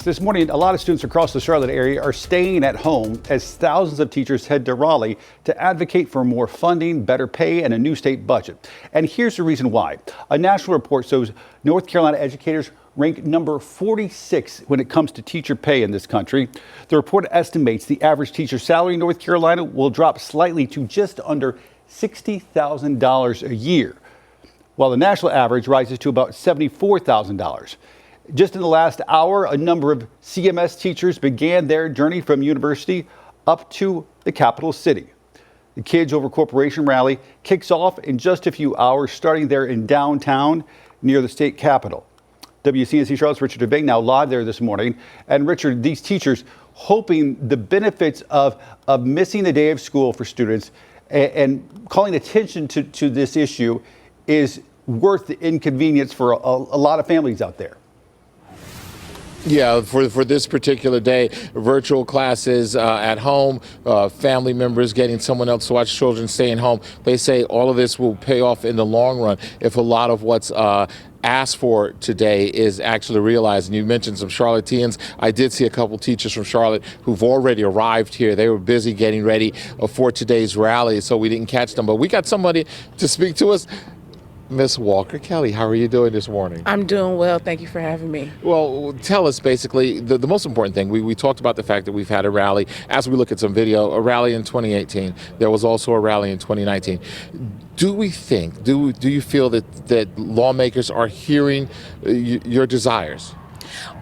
This morning, a lot of students across the Charlotte area are staying at home as thousands of teachers head to Raleigh to advocate for more funding, better pay, and a new state budget. And here's the reason why. A national report shows North Carolina educators rank number 46 when it comes to teacher pay in this country. The report estimates the average teacher salary in North Carolina will drop slightly to just under $60,000 a year, while the national average rises to about $74,000. Just in the last hour, a number of CMS teachers began their journey from university up to the capital city. The Kids Over Corporation rally kicks off in just a few hours, starting there in downtown near the state capitol. WCNC Charlotte's Richard Devane now live there this morning. And Richard, these teachers hoping the benefits of missing a day of school for students and calling attention to this issue is worth the inconvenience for a lot of families out there. Yeah, for this particular day, virtual classes at home, family members getting someone else to watch children staying home. They say all of this will pay off in the long run if a lot of what's asked for today is actually realized. And you mentioned some Charlotteans. I did see a couple teachers from Charlotte who've already arrived here. They were busy getting ready for today's rally, so we didn't catch them. But we got somebody to speak to us. Miss Walker Kelly, how are you doing this morning? I'm doing well. Thank you for having me. Well, tell us basically the most important thing. We talked about the fact that we've had a rally. As we look at some video, a rally in 2018. There was also a rally in 2019. Do we think, do you feel that lawmakers are hearing your desires?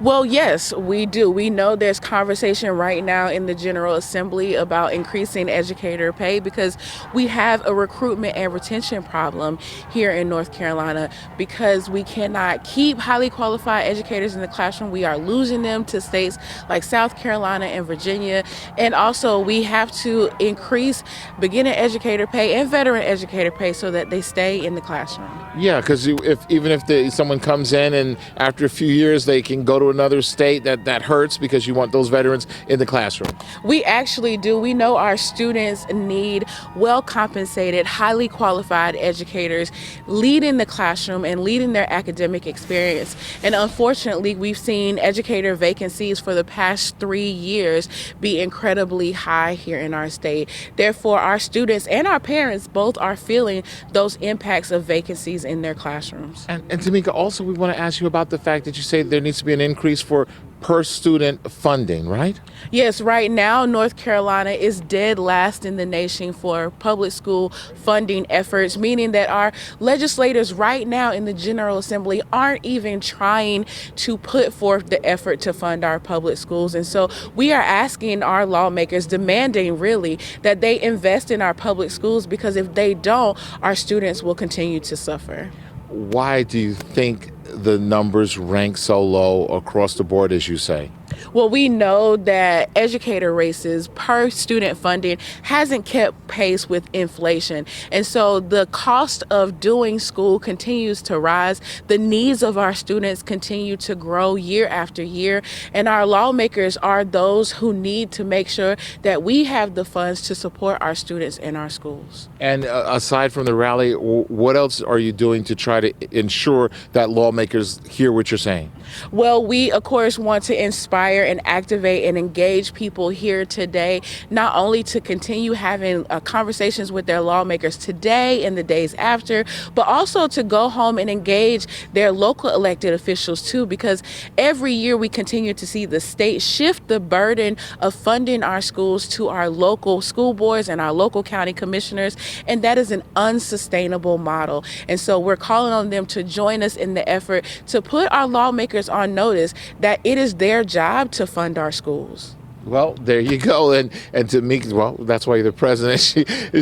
Well, yes, we do. We know there's conversation right now in the General Assembly about increasing educator pay because we have a recruitment and retention problem here in North Carolina because we cannot keep highly qualified educators in the classroom. We are losing them to states like South Carolina and Virginia. And also we have to increase beginner educator pay and veteran educator pay so that they stay in the classroom. Yeah, because even if someone comes in and after a few years they can go to another state, that hurts because you want those veterans in the classroom. We actually do. We know our students need well-compensated, highly qualified educators leading the classroom and leading their academic experience. And unfortunately, we've seen educator vacancies for the past 3 years be incredibly high here in our state. Therefore, our students and our parents both are feeling those impacts of vacancies in their classrooms. And Tamika, also we want to ask you about the fact that you say there needs to be an increase for per student funding, right? Yes, right now North Carolina is dead last in the nation for public school funding efforts, meaning that our legislators right now in the General Assembly aren't even trying to put forth the effort to fund our public schools. And so we are asking our lawmakers, demanding really that they invest in our public schools, because if they don't, our students will continue to suffer. Why do you think the numbers rank so low across the board, as you say? Well, we know that educator races per student funding hasn't kept pace with inflation. And so the cost of doing school continues to rise. The needs of our students continue to grow year after year. And our lawmakers are those who need to make sure that we have the funds to support our students in our schools. And aside from the rally, what else are you doing to try to ensure that lawmakers hear what you're saying? Well, we, of course, want to inspire and activate and engage people here today, not only to continue having conversations with their lawmakers today and the days after, but also to go home and engage their local elected officials too, because every year we continue to see the state shift the burden of funding our schools to our local school boards and our local county commissioners, and that is an unsustainable model. And so we're calling on them to join us in the effort to put our lawmakers on notice that it is their job to fund our schools. Well, there you go. And Tamika, well, that's why you're the president.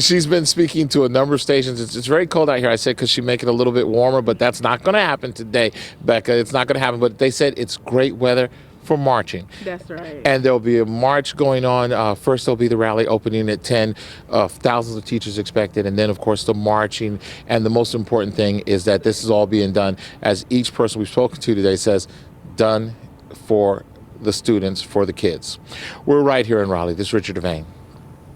She's been speaking to a number of stations. It's very cold out here, I said, because she make it a little bit warmer, but that's not going to happen today, Becca. It's not going to happen. But they said it's great weather for marching. That's right. And there'll be a march going on. First, there'll be the rally opening at 10, thousands of teachers expected, and then, of course, the marching. And the most important thing is that this is all being done, as each person we've spoken to today says, done for the students, for the kids. We're right here in Raleigh. This is Richard Devane.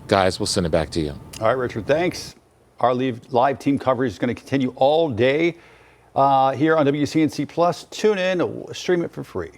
Guys, we'll send it back to you. All right, Richard, thanks. Our live team coverage is going to continue all day here on WCNC Plus. Tune in, stream it for free.